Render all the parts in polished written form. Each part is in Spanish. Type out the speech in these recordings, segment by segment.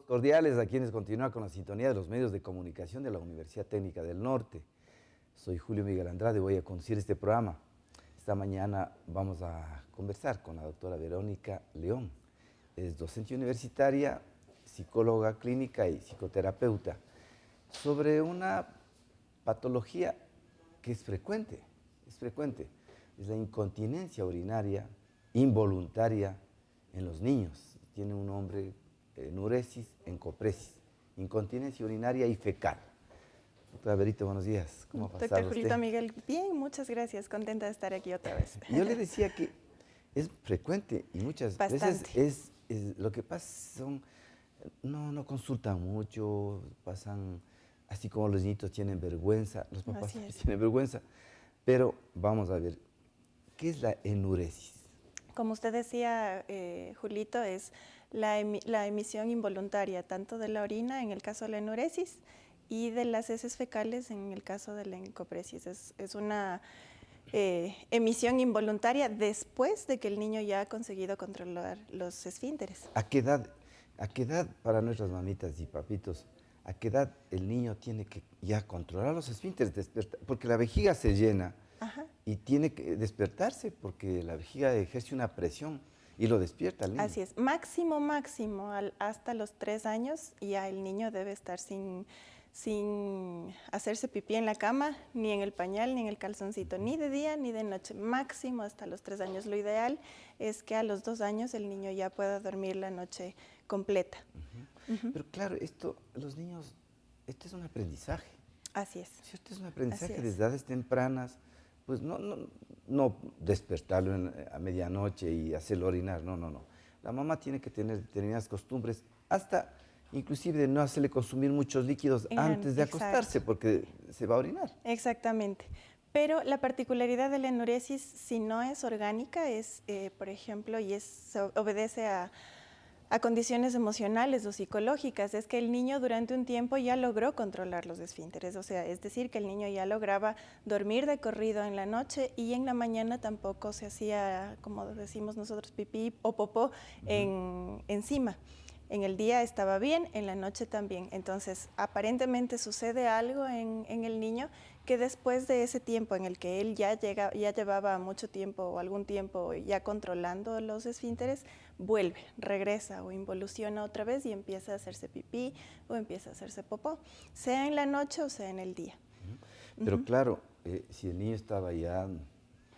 Cordiales a quienes continúan con la sintonía de los medios de comunicación de la Universidad Técnica del Norte. Soy Julio Miguel Andrade, voy a conducir este programa. Esta mañana vamos a conversar con la doctora Verónica León. Es docente universitaria, psicóloga clínica y psicoterapeuta, sobre una patología que es frecuente, es la incontinencia urinaria involuntaria en los niños. Tiene un nombre, enuresis encopresis, incontinencia urinaria y fecal. Doctora Verito, buenos días. ¿Cómo ha pasado Doctor Julito usted? Miguel, bien, muchas gracias. Contenta de estar aquí otra vez. Yo le decía que es frecuente y muchas veces lo que pasa son, no consultan mucho, pasan, así como los niños tienen vergüenza, los papás también tienen vergüenza, pero vamos a ver, ¿qué es la enuresis? Como usted decía, Julito, es la emisión involuntaria tanto de la orina en el caso de la enuresis y de las heces fecales en el caso de la encopresis. Es una emisión involuntaria después de que el niño ya ha conseguido controlar los esfínteres. ¿A qué edad para nuestras mamitas y papitos, a qué edad el niño tiene que ya controlar los esfínteres? Porque la vejiga se llena. Ajá. Y tiene que despertarse porque la vejiga ejerce una presión y lo despierta al niño. Así es, máximo, hasta los 3 años ya el niño debe estar sin hacerse pipí en la cama, ni en el pañal, ni en el calzoncito, ni de día ni de noche, máximo hasta los 3 años. Lo ideal es que a los 2 años el niño ya pueda dormir la noche completa. Pero claro, los niños, esto es un aprendizaje. Así es. Esto es un aprendizaje desde edades tempranas. Pues no despertarlo a medianoche y hacerlo orinar, no. La mamá tiene que tener determinadas costumbres, hasta inclusive de no hacerle consumir muchos líquidos antes de acostarse, porque se va a orinar. Exactamente. Pero la particularidad de la enuresis, si no es orgánica, es, por ejemplo, obedece a condiciones emocionales o psicológicas, es que el niño durante un tiempo ya logró controlar los esfínteres, o sea, es decir, que el niño ya lograba dormir de corrido en la noche y en la mañana tampoco se hacía, como decimos nosotros, pipí o popó encima. En el día estaba bien, en la noche también. Entonces, aparentemente sucede algo en el niño que después de ese tiempo en el que él ya llevaba mucho tiempo o algún tiempo ya controlando los esfínteres, regresa o involuciona otra vez y empieza a hacerse pipí o empieza a hacerse popó, sea en la noche o sea en el día. Pero claro, si el niño estaba ya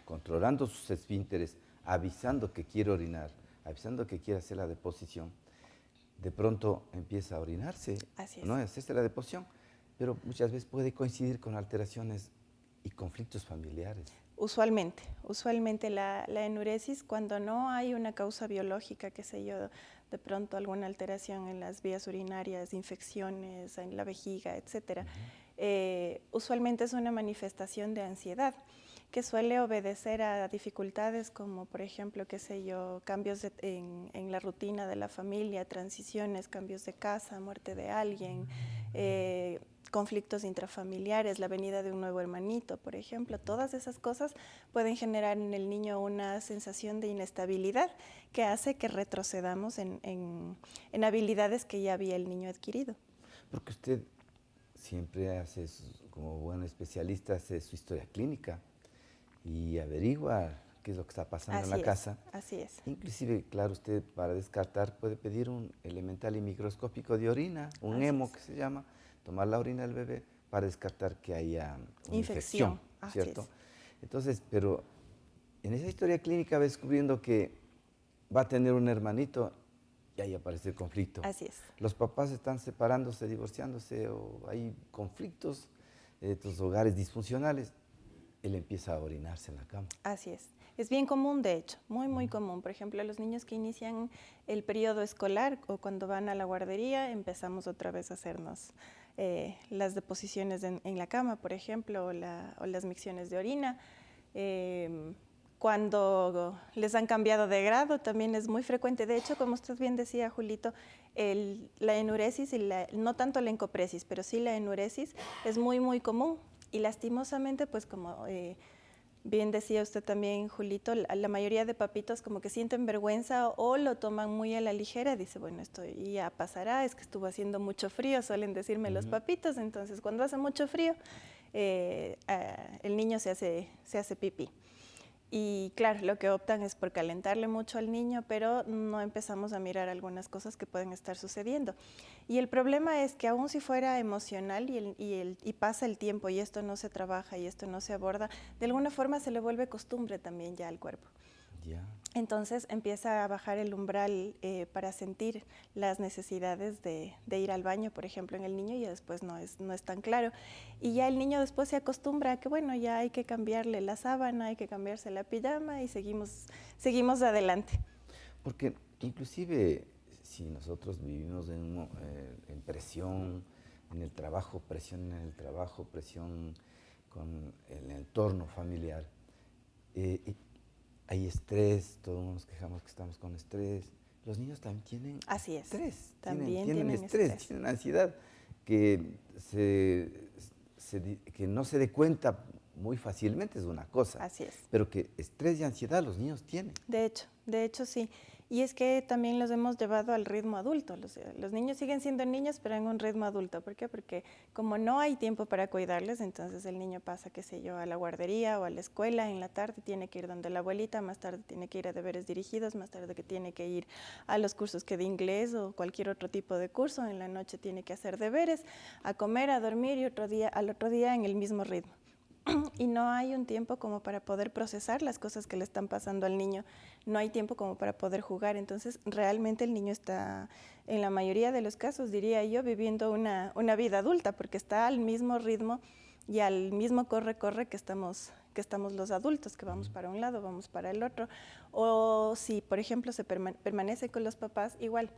controlando sus esfínteres, avisando que quiere orinar, avisando que quiere hacer la deposición, de pronto empieza a orinarse, ¿no? A hacerse la deposición, pero muchas veces puede coincidir con alteraciones y conflictos familiares. Usualmente la enuresis, cuando no hay una causa biológica, qué sé yo, de pronto alguna alteración en las vías urinarias, infecciones en la vejiga, etcétera, usualmente es una manifestación de ansiedad que suele obedecer a dificultades como, por ejemplo, qué sé yo, cambios en la rutina de la familia, transiciones, cambios de casa, muerte de alguien, conflictos intrafamiliares, la venida de un nuevo hermanito, por ejemplo. Todas esas cosas pueden generar en el niño una sensación de inestabilidad que hace que retrocedamos en habilidades que ya había el niño adquirido. Porque usted siempre hace, como buen especialista, hace su historia clínica y averigua qué es lo que está pasando en la casa. Así es. Inclusive, claro, usted para descartar puede pedir un elemental y microscópico de orina, un hemo que se llama, tomar la orina del bebé para descartar que haya una infección, ¿cierto? Entonces, pero en esa historia clínica va descubriendo que va a tener un hermanito y ahí aparece el conflicto. Así es. Los papás están separándose, divorciándose, o hay conflictos, estos hogares disfuncionales. Él empieza a orinarse en la cama. Así es. Es bien común, de hecho, muy común. Por ejemplo, los niños que inician el periodo escolar o cuando van a la guardería, empezamos otra vez a hacernos las deposiciones en la cama, por ejemplo, o las micciones de orina. Cuando les han cambiado de grado también es muy frecuente. De hecho, como usted bien decía, Julito, la enuresis, no tanto la encopresis, pero sí la enuresis es muy común. Y lastimosamente, pues como bien decía usted también, Julito, la mayoría de papitos como que sienten vergüenza o lo toman muy a la ligera. Dice, bueno, esto ya pasará, es que estuvo haciendo mucho frío, suelen decirme los papitos. Entonces, cuando hace mucho frío, el niño se hace pipí. Y claro, lo que optan es por calentarle mucho al niño, pero no empezamos a mirar algunas cosas que pueden estar sucediendo. Y el problema es que aun si fuera emocional y pasa el tiempo y esto no se trabaja y esto no se aborda, de alguna forma se le vuelve costumbre también ya al cuerpo. Ya. Entonces empieza a bajar el umbral para sentir las necesidades de ir al baño, por ejemplo, en el niño, y después no es tan claro. Y ya el niño después se acostumbra a que, bueno, ya hay que cambiarle la sábana, hay que cambiarse la pijama y seguimos adelante. Porque inclusive si nosotros vivimos en presión en el trabajo, presión con el entorno familiar, hay estrés, todos nos quejamos que estamos con estrés. Los niños también tienen Así es. estrés, También tienen estrés, tienen ansiedad, que, que no se dé cuenta muy fácilmente es una cosa. Así es. Pero que estrés y ansiedad los niños tienen. De hecho sí. Y es que también los hemos llevado al ritmo adulto. Los niños siguen siendo niños, pero en un ritmo adulto. ¿Por qué? Porque como no hay tiempo para cuidarles, entonces el niño pasa, qué sé yo, a la guardería o a la escuela, en la tarde tiene que ir donde la abuelita, más tarde tiene que ir a deberes dirigidos, más tarde que tiene que ir a los cursos que de inglés o cualquier otro tipo de curso, en la noche tiene que hacer deberes, a comer, a dormir y al otro día en el mismo ritmo. Y no hay un tiempo como para poder procesar las cosas que le están pasando al niño, no hay tiempo como para poder jugar, entonces realmente el niño está, en la mayoría de los casos, diría yo, viviendo una vida adulta, porque está al mismo ritmo y al mismo corre que estamos los adultos, que vamos para un lado, vamos para el otro, o si, por ejemplo, se permanece con los papás, igual.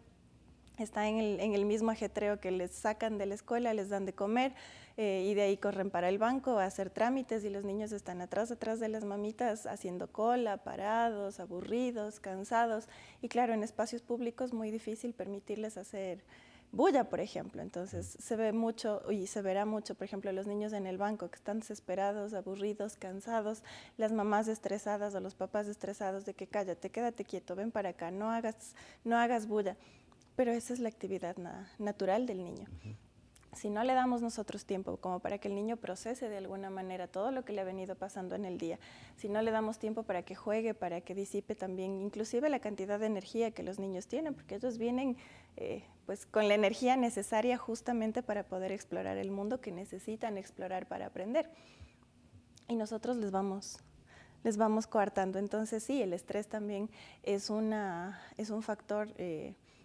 Está en el mismo ajetreo que les sacan de la escuela, les dan de comer y de ahí corren para el banco a hacer trámites y los niños están atrás de las mamitas haciendo cola, parados, aburridos, cansados. Y claro, en espacios públicos muy difícil permitirles hacer bulla, por ejemplo. Entonces se ve mucho y se verá mucho, por ejemplo, los niños en el banco que están desesperados, aburridos, cansados, las mamás estresadas o los papás estresados de que cállate, quédate quieto, ven para acá, no hagas bulla. Pero esa es la actividad natural del niño. Si no le damos nosotros tiempo como para que el niño procese de alguna manera todo lo que le ha venido pasando en el día, si no le damos tiempo para que juegue, para que disipe también inclusive la cantidad de energía que los niños tienen, porque ellos vienen pues con la energía necesaria justamente para poder explorar el mundo que necesitan explorar para aprender. Y nosotros les vamos coartando. Entonces sí, el estrés también es un factor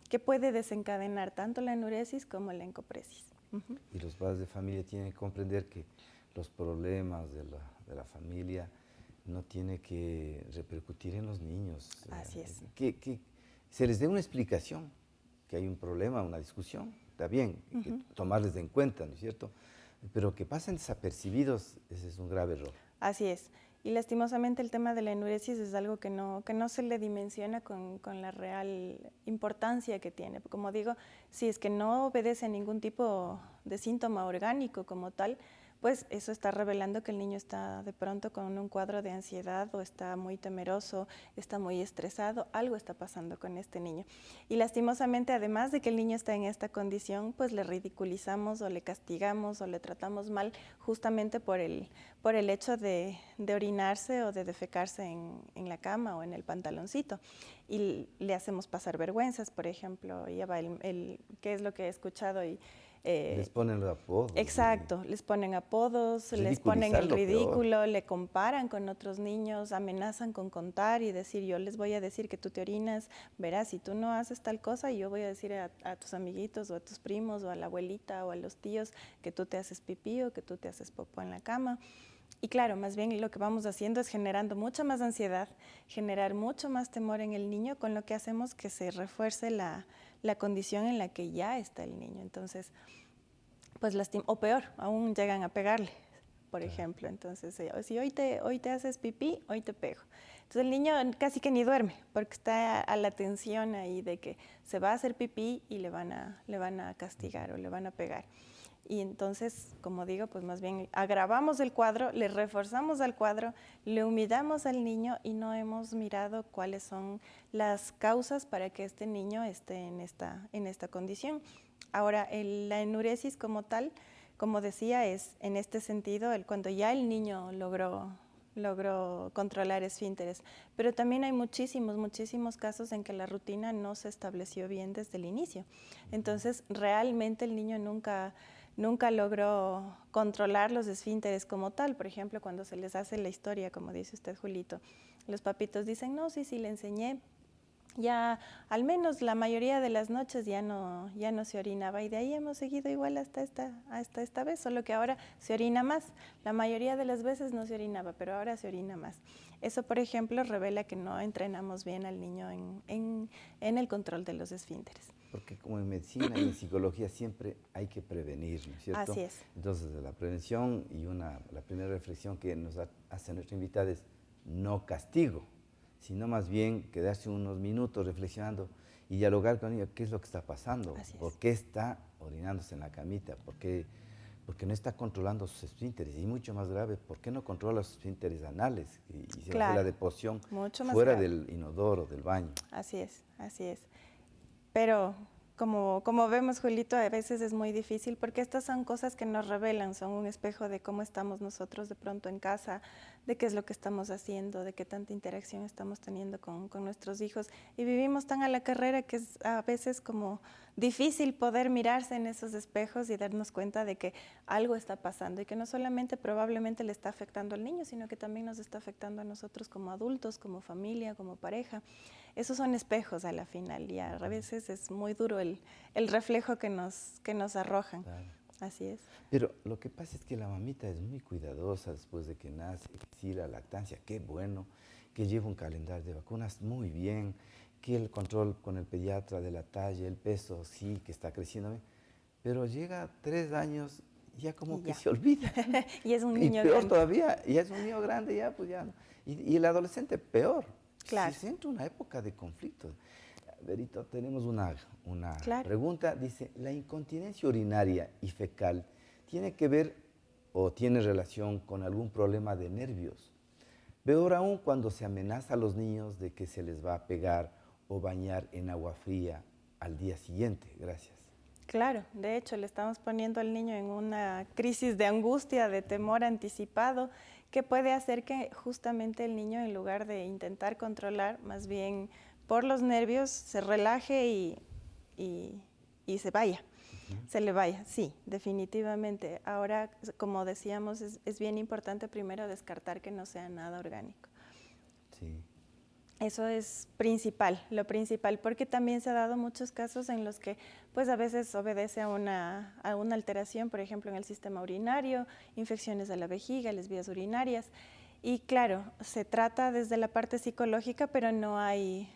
que puede desencadenar tanto la enuresis como la encopresis. Y los padres de familia tienen que comprender que los problemas de la familia no tienen que repercutir en los niños. Así es. Que se les dé una explicación, que hay un problema, una discusión, está bien, que tomarles en cuenta, ¿no es cierto? Pero que pasen desapercibidos, ese es un grave error. Así es. Y lastimosamente el tema de la enuresis es algo que no se le dimensiona con la real importancia que tiene. Como digo, si es que no obedece a ningún tipo de síntoma orgánico como tal, pues eso está revelando que el niño está de pronto con un cuadro de ansiedad o está muy temeroso, está muy estresado, algo está pasando con este niño. Y lastimosamente, además de que el niño está en esta condición, pues le ridiculizamos o le castigamos o le tratamos mal justamente por el hecho de orinarse o de defecarse en la cama o en el pantaloncito. Y le hacemos pasar vergüenzas, por ejemplo, ya va ¿qué es lo que he escuchado? Les ponen los apodos. Exacto, les ponen apodos, les ponen el ridículo, le comparan con otros niños, amenazan con contar y decir, yo les voy a decir que tú te orinas, verás, si tú no haces tal cosa, yo voy a decir a tus amiguitos o a tus primos o a la abuelita o a los tíos que tú te haces pipí o que tú te haces popó en la cama. Y claro, más bien lo que vamos haciendo es generando mucha más ansiedad, generar mucho más temor en el niño, con lo que hacemos que se refuerce la condición en la que ya está el niño. Entonces, pues o peor, aún llegan a pegarle, por ejemplo. Entonces, si hoy te haces pipí, hoy te pego. Entonces el niño casi que ni duerme, porque está a la tensión ahí de que se va a hacer pipí y le van a castigar o le van a pegar. Y entonces, como digo, pues más bien agravamos el cuadro, le reforzamos al cuadro, le humillamos al niño y no hemos mirado cuáles son las causas para que este niño esté en esta condición. Ahora, la enuresis como tal, como decía, es en este sentido cuando ya el niño logró controlar esfínteres, pero también hay muchísimos casos en que la rutina no se estableció bien desde el inicio. Entonces, realmente el niño nunca logró controlar los esfínteres como tal. Por ejemplo, cuando se les hace la historia, como dice usted, Julito, los papitos dicen, no, sí, le enseñé. Ya al menos la mayoría de las noches ya no se orinaba y de ahí hemos seguido igual hasta esta vez, solo que ahora se orina más. La mayoría de las veces no se orinaba, pero ahora se orina más. Eso, por ejemplo, revela que no entrenamos bien al niño en el control de los esfínteres. Porque como en medicina y en psicología siempre hay que prevenir, ¿no es cierto? Así es. Entonces, la prevención y la primera reflexión que nos hace nuestra invitada es no castigo, sino más bien quedarse unos minutos reflexionando y dialogar con ella qué es lo que está pasando, por qué está orinándose en la camita, porque no está controlando sus esfínteres, y mucho más grave, ¿por qué no controla sus esfínteres anales y se hace la deposición fuera del inodoro, del baño? Así es. Pero como vemos, Julito, a veces es muy difícil porque estas son cosas que nos revelan, son un espejo de cómo estamos nosotros de pronto en casa, de qué es lo que estamos haciendo, de qué tanta interacción estamos teniendo con nuestros hijos. Y vivimos tan a la carrera que es a veces como difícil poder mirarse en esos espejos y darnos cuenta de que algo está pasando y que no solamente probablemente le está afectando al niño, sino que también nos está afectando a nosotros como adultos, como familia, como pareja. Esos son espejos a la final y a veces es muy duro el reflejo que nos arrojan. Claro. Así es. Pero lo que pasa es que la mamita es muy cuidadosa después de que nace, sí, la lactancia, qué bueno, que lleva un calendario de vacunas muy bien, que el control con el pediatra de la talla, el peso, sí, que está creciendo bien, pero llega a 3 años ya como que se olvida. Y es un niño peor grande. Todavía, ya es un niño grande, ya pues ya no. Y el adolescente peor. Claro. Se entra una época de conflicto. Berito, tenemos una claro. pregunta. Dice, ¿la incontinencia urinaria y fecal tiene que ver o tiene relación con algún problema de nervios? Peor aún cuando se amenaza a los niños de que se les va a pegar o bañar en agua fría al día siguiente. Gracias. Claro, de hecho le estamos poniendo al niño en una crisis de angustia, de temor anticipado, que puede hacer que justamente el niño, en lugar de intentar controlar, más bien por los nervios se relaje y se vaya, se le vaya, sí, definitivamente. Ahora, como decíamos, es bien importante primero descartar que no sea nada orgánico. Sí. Eso es lo principal, porque también se ha dado muchos casos en los que pues a veces obedece a una alteración, por ejemplo, en el sistema urinario, infecciones de la vejiga, las vías urinarias. Y claro, se trata desde la parte psicológica, pero no hay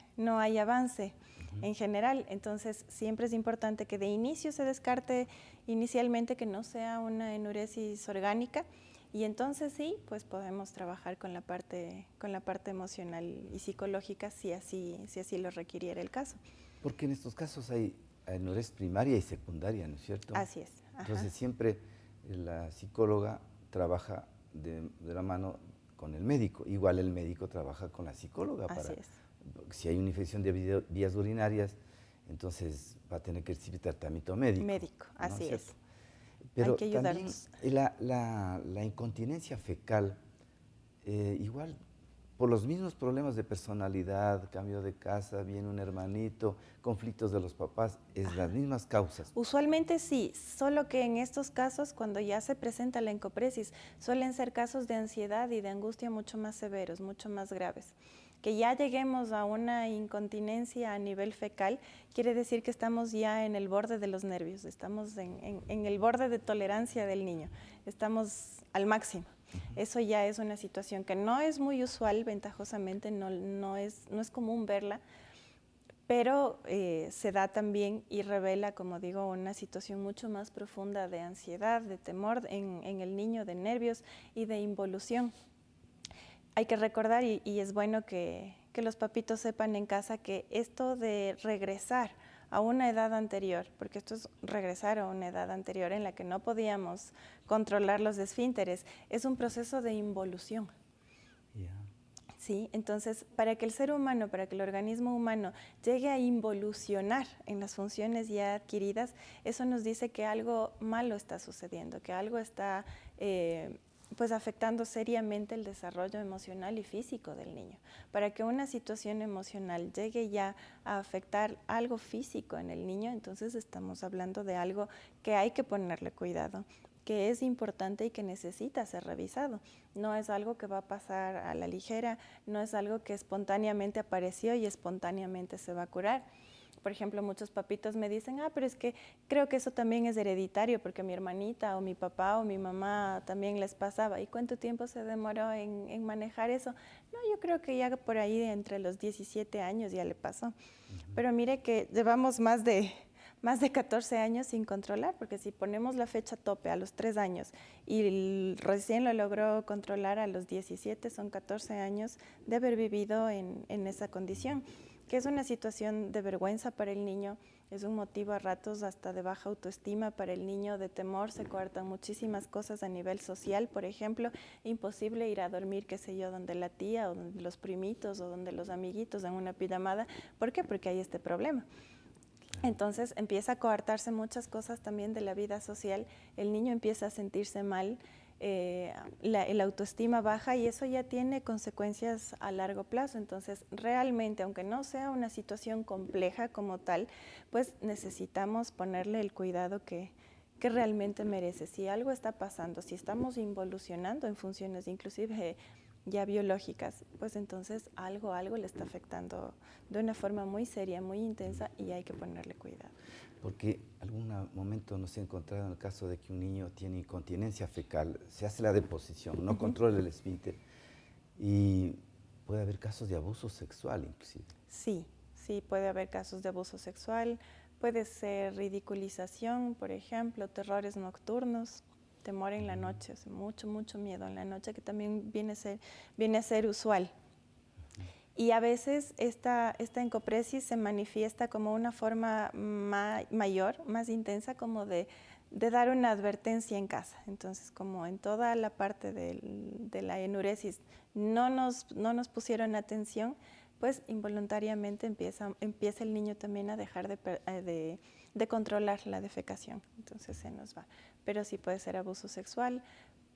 avance en general. Entonces, siempre es importante que de inicio se descarte inicialmente que no sea una enuresis orgánica. Y entonces sí, pues podemos trabajar con la parte emocional y psicológica si así lo requiriera el caso. Porque en estos casos hay enuresis primaria y secundaria, ¿no es cierto? Así es. Ajá. Entonces siempre la psicóloga trabaja de la mano con el médico. Igual el médico trabaja con la psicóloga. Así es. Si hay una infección de vías urinarias, entonces va a tener que recibir tratamiento médico. ¿no? Así es. Pero hay que ayudarnos. También la incontinencia fecal, igual por los mismos problemas de personalidad, cambio de casa, viene un hermanito, conflictos de los papás, es las mismas causas. Usualmente sí, solo que en estos casos, cuando ya se presenta la encopresis, suelen ser casos de ansiedad y de angustia mucho más severos, mucho más graves. Que ya lleguemos a una incontinencia a nivel fecal, quiere decir que estamos ya en el borde de los nervios, estamos en el borde de tolerancia del niño, estamos al máximo. Eso ya es una situación que no es muy usual, ventajosamente no es común verla, pero se da también y revela, como digo, una situación mucho más profunda de ansiedad, de temor en el niño, de nervios y de involución. Hay que recordar, y es bueno que los papitos sepan en casa, que esto de regresar a una edad anterior, porque esto es regresar a una edad anterior en la que no podíamos controlar los esfínteres, es un proceso de involución. Yeah. Sí, entonces, para que el ser humano, para que el organismo humano llegue a involucionar en las funciones ya adquiridas, eso nos dice que algo malo está sucediendo, que algo está pues afectando seriamente el desarrollo emocional y físico del niño. Para que una situación emocional llegue ya a afectar algo físico en el niño, entonces estamos hablando de algo que hay que ponerle cuidado, que es importante y que necesita ser revisado. No es algo que va a pasar a la ligera, no es algo que espontáneamente apareció y espontáneamente se va a curar. Por ejemplo, muchos papitos me dicen, pero es que creo que eso también es hereditario porque a mi hermanita o mi papá o mi mamá también les pasaba. ¿Y cuánto tiempo se demoró en manejar eso? No, yo creo que ya por ahí entre los 17 años ya le pasó. Pero mire que llevamos más de 14 años sin controlar, porque si ponemos la fecha tope a los 3 años y recién lo logró controlar a los 17, son 14 años de haber vivido en esa condición, que es una situación de vergüenza para el niño, es un motivo a ratos hasta de baja autoestima para el niño, de temor, se cortan muchísimas cosas a nivel social, por ejemplo, imposible ir a dormir, qué sé yo, donde la tía o donde los primitos o donde los amiguitos en una pijamada. ¿Por qué? Porque hay este problema. Entonces empieza a coartarse muchas cosas también de la vida social, el niño empieza a sentirse mal, la autoestima baja y eso ya tiene consecuencias a largo plazo. Entonces realmente, aunque no sea una situación compleja como tal, pues necesitamos ponerle el cuidado que realmente merece. Si algo está pasando, si estamos involucionando en funciones inclusive ya biológicas, pues entonces algo le está afectando de una forma muy seria, muy intensa y hay que ponerle cuidado. Porque algún momento nos he encontrado en el caso de que un niño tiene incontinencia fecal, se hace la deposición, no controla el esfínter y puede haber casos de abuso sexual inclusive. Sí, puede haber casos de abuso sexual, puede ser ridiculización, por ejemplo, terrores nocturnos, temor en la noche, mucho miedo en la noche, que también viene a ser usual. Y a veces esta encopresis se manifiesta como una forma mayor, más intensa, como de dar una advertencia en casa. Entonces, como en toda la parte de la enuresis no nos pusieron atención, pues involuntariamente empieza el niño también a dejar de controlar la defecación. Entonces se nos va. Pero sí puede ser abuso sexual,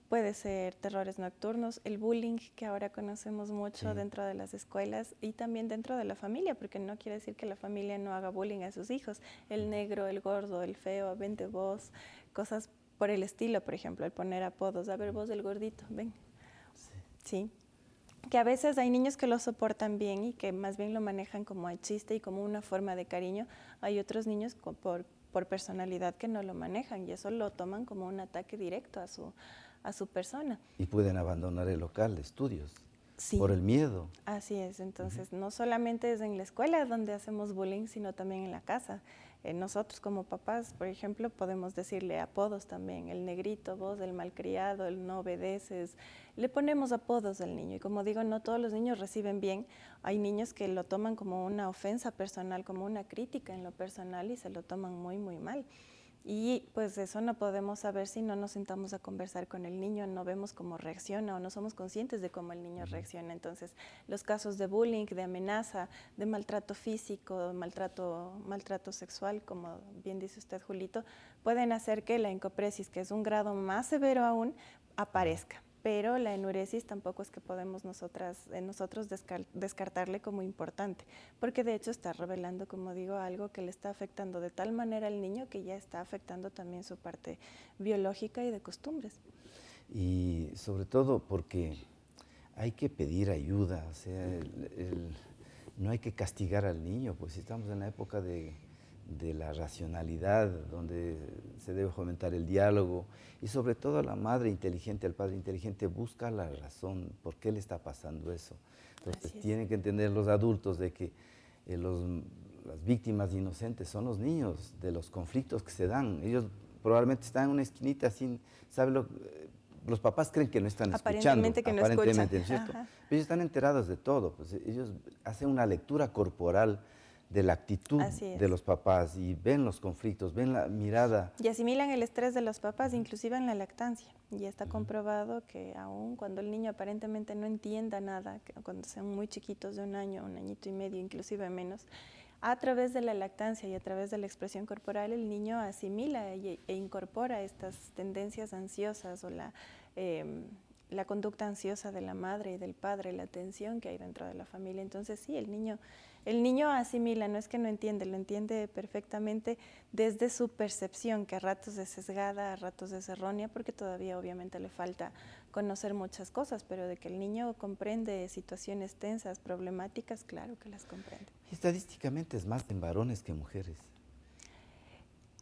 puede ser terrores nocturnos, el bullying que ahora conocemos mucho dentro de las escuelas y también dentro de la familia, porque no quiere decir que la familia no haga bullying a sus hijos. El negro, el gordo, el feo, vente vos, cosas por el estilo, por ejemplo, el poner apodos, a ver vos el gordito, ven. Sí. Que a veces hay niños que lo soportan bien y que más bien lo manejan como el chiste y como una forma de cariño. Hay otros niños por personalidad que no lo manejan y eso lo toman como un ataque directo a su persona. Y pueden abandonar el local de estudios Sí. por el miedo. Así es, entonces no solamente es en la escuela donde hacemos bullying, sino también en la casa. Nosotros como papás, por ejemplo, podemos decirle apodos también, el negrito, vos, el malcriado, el no obedeces. Le ponemos apodos al niño y como digo, no todos los niños reciben bien. Hay niños que lo toman como una ofensa personal, como una crítica en lo personal y se lo toman muy mal. Y pues eso no podemos saber si no nos sentamos a conversar con el niño, no vemos cómo reacciona o no somos conscientes de cómo el niño reacciona. Entonces, los casos de bullying, de amenaza, de maltrato físico, maltrato sexual, como bien dice usted, Julito, pueden hacer que la encopresis, que es un grado más severo aún, aparezca. Pero la enuresis tampoco es que podemos nosotros descartarle como importante, porque de hecho está revelando, como digo, algo que le está afectando de tal manera al niño que ya está afectando también su parte biológica y de costumbres. Y sobre todo porque hay que pedir ayuda, o sea, no hay que castigar al niño, pues estamos en la época de la racionalidad, donde se debe fomentar el diálogo y sobre todo la madre inteligente, el padre inteligente busca la razón, por qué le está pasando eso. Entonces tienen que entender los adultos de que las víctimas inocentes son los niños, de los conflictos que se dan. Ellos probablemente están en una esquinita sin saber los papás creen que no están escuchando, que no escuchan. ¿Cierto? Ellos están enterados de todo, pues ellos hacen una lectura corporal de la actitud de los papás y ven los conflictos, ven la mirada. Y asimilan el estrés de los papás, inclusive en la lactancia. Y está comprobado que aún cuando el niño aparentemente no entienda nada, cuando sean muy chiquitos de 1 año, 1 añito y medio, inclusive menos, a través de la lactancia y a través de la expresión corporal, el niño asimila e incorpora estas tendencias ansiosas o la conducta ansiosa de la madre y del padre, la tensión que hay dentro de la familia. Entonces sí, el niño asimila, no es que no entiende, lo entiende perfectamente desde su percepción, que a ratos es sesgada, a ratos es errónea, porque todavía obviamente le falta conocer muchas cosas, pero de que el niño comprende situaciones tensas, problemáticas, claro que las comprende. Estadísticamente es más en varones que mujeres.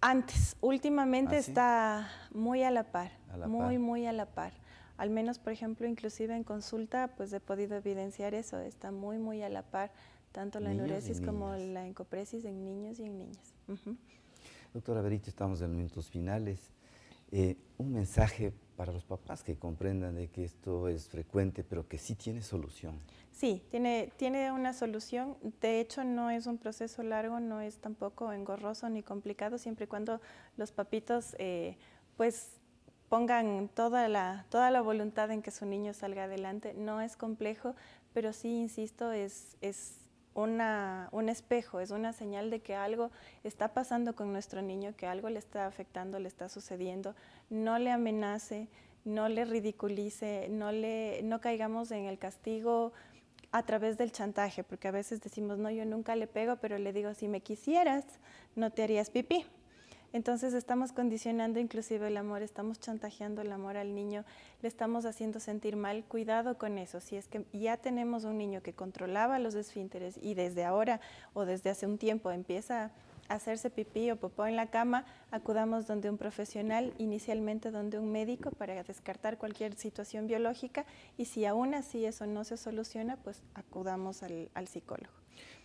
Antes, últimamente ¿Sí? está muy a la par, muy a la par. Al menos, por ejemplo, inclusive en consulta, pues he podido evidenciar eso, está muy a la par, tanto la enuresis como la encopresis en niños y en niñas. Doctora Berito, estamos en minutos finales. Un mensaje para los papás que comprendan de que esto es frecuente, pero que sí tiene solución. Sí, tiene una solución. De hecho, no es un proceso largo, no es tampoco engorroso ni complicado, siempre y cuando los papitos pues pongan toda la voluntad en que su niño salga adelante. No es complejo, pero sí, insisto, es un espejo, es una señal de que algo está pasando con nuestro niño, que algo le está afectando, le está sucediendo. No le amenace, no le ridiculice, no caigamos en el castigo a través del chantaje, porque a veces decimos, no, yo nunca le pego, pero le digo, si me quisieras, no te harías pipí. Entonces estamos condicionando inclusive el amor, estamos chantajeando el amor al niño, le estamos haciendo sentir mal. Cuidado con eso. Si es que ya tenemos un niño que controlaba los esfínteres y desde ahora o desde hace un tiempo empieza a hacerse pipí o popó en la cama, acudamos donde un profesional, inicialmente donde un médico, para descartar cualquier situación biológica, y si aún así eso no se soluciona, pues acudamos al psicólogo.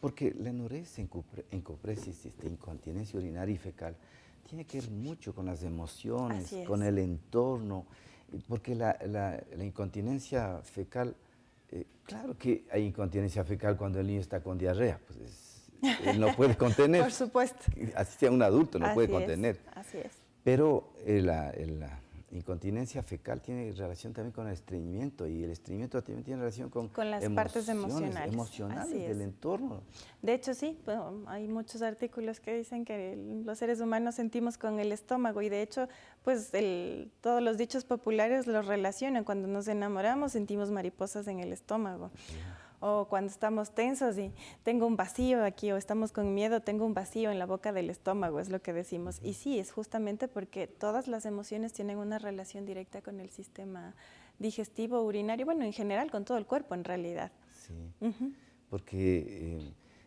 Porque la enuresis, encopresis, incontinencia urinaria y fecal, tiene que ver mucho con las emociones, con el entorno, porque la incontinencia fecal, claro que hay incontinencia fecal cuando el niño está con diarrea, pues él no puede contener. Por supuesto. Así sea un adulto, no puede contener. Así es. Pero la incontinencia fecal tiene relación también con el estreñimiento, y el estreñimiento también tiene relación con las partes emocionales del entorno. De hecho, sí, bueno, hay muchos artículos que dicen que los seres humanos sentimos con el estómago, y de hecho, pues todos los dichos populares los relacionan. Cuando nos enamoramos sentimos mariposas en el estómago. Sí. O cuando estamos tensos y tengo un vacío aquí, o estamos con miedo, tengo un vacío en la boca del estómago, es lo que decimos. Y sí, es justamente porque todas las emociones tienen una relación directa con el sistema digestivo, urinario, bueno, en general con todo el cuerpo en realidad. Sí, porque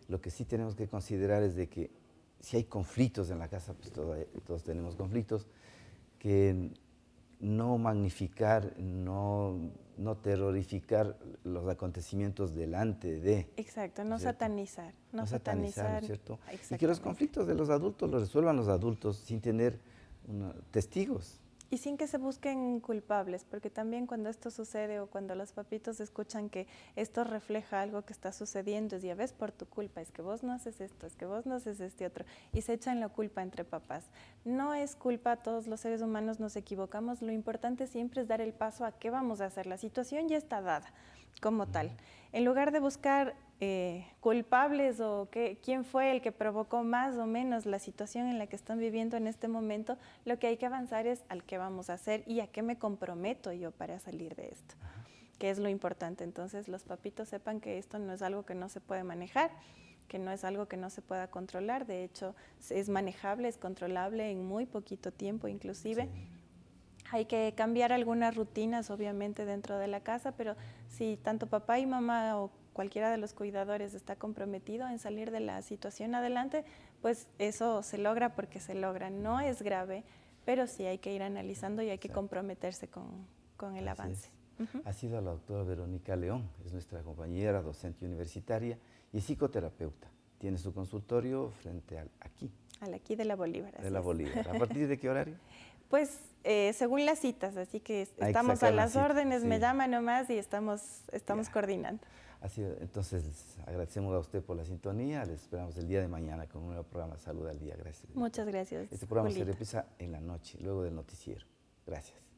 lo que sí tenemos que considerar es de que si hay conflictos en la casa, pues todos tenemos conflictos, que no magnificar, no terrorificar los acontecimientos delante de. Exacto, no satanizar. No satanizar, ¿cierto? Y que los conflictos de los adultos los resuelvan los adultos sin tener testigos. Y sin que se busquen culpables, porque también cuando esto sucede o cuando los papitos escuchan que esto refleja algo que está sucediendo, es ya ves, por tu culpa, es que vos no haces esto, es que vos no haces este otro, y se echan la culpa entre papás. No es culpa, todos los seres humanos nos equivocamos, lo importante siempre es dar el paso a qué vamos a hacer, la situación ya está dada como tal. En lugar de buscar culpables o quién fue el que provocó más o menos la situación en la que están viviendo en este momento, lo que hay que avanzar es al qué vamos a hacer y a qué me comprometo yo para salir de esto, que es lo importante. Entonces los papitos sepan que esto no es algo que no se puede manejar, que no es algo que no se pueda controlar, de hecho es manejable, es controlable en muy poquito tiempo inclusive. Sí. Hay que cambiar algunas rutinas, obviamente, dentro de la casa, pero si tanto papá y mamá o cualquiera de los cuidadores está comprometido en salir de la situación adelante, pues eso se logra porque se logra. No es grave, pero sí hay que ir analizando y hay que comprometerse con el avance. Ha sido la doctora Verónica León, es nuestra compañera, docente universitaria y psicoterapeuta. Tiene su consultorio frente al aquí. Al aquí de la Bolívar. De la Bolívar. ¿A partir de qué horario? Pues según las citas, así que estamos a las órdenes, sí. Me llama nomás y estamos coordinando. Entonces, agradecemos a usted por la sintonía. Les esperamos el día de mañana con un nuevo programa Salud al Día. Gracias. Muchas gracias. Este programa Julita. se reprisa en la noche, luego del noticiero. Gracias.